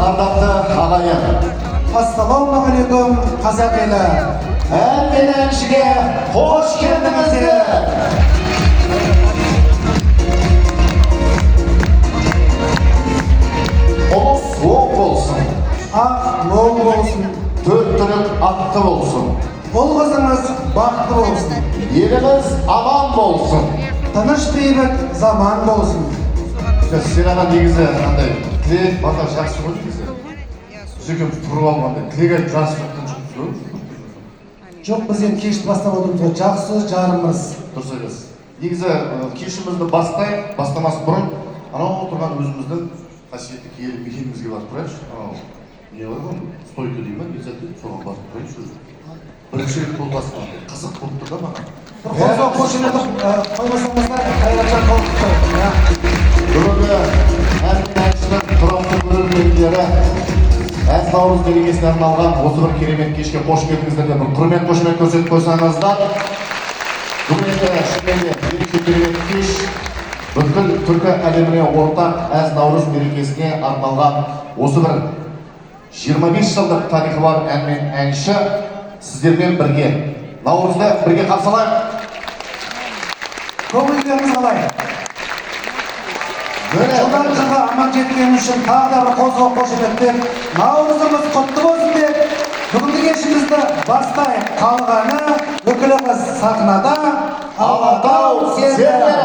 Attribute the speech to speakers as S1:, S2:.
S1: ардақты ағайын.
S2: Ассалаумағалейкум қазақ елі.
S1: Ән мен әншіге қош келдіңіздер. Ұлыс оң болсын,
S2: Ақ мол болсын,
S1: төрт түлік атты болсын,
S2: ұл қызыңыз бақытты болсын,
S1: еліміз аман болсын.
S2: тыныш бейбіт заман болсын.
S1: Сен ана негізі андай тілек бата жақсы ғой негізі. Біз екеуміз тұрып алғанда тілек айтып жақсы жатқан жоқпыз.
S2: Жоқ, біз енді кешті бастап отырмыз ғой, жақсы жарымыз.
S1: Дұрыс айтасыз. Негізі кешімізді бастамас бұрын анау тұрған өзіміздің қасиетті киелі мекенімізге барып тұрайықшы. Анау не бар ғой, стойка дейді ма, не заты, соған барып тұрайықшы өзі. Бірінші рет бұл басқан қызық болып тұр да маған.
S2: Бір қозы қошеметіп қоймасаңыздар, қайратжан қалып тұрайық.
S1: Бүгінгі ән мен әншінің тұрақты көрермендері әз наурыз мерекесіне арналған осы бір керемет кешке қош келдіңіздер деп бір құрмет қошемет көрсетіп қойсаңыздар. Бүгін енді шынымен ерекше керемет кеш бүткіл түркі әлеміне ортақ әз наурыз мерекесіне арналған осы бір 25 жылдық тарихы бар ән мен әнші сіздермен бірге наурызды бірге қарсы алайық.
S2: Көңілдеріңіз қалай? Жылдан жылға аман жеткені үшін тағы да бір қозы қошеметтеп, наурызымыз құтты болсын деп, бүгінгі кешімізді бастайық. Қалғаны өкіліміз сахнада
S1: Алатау сендері.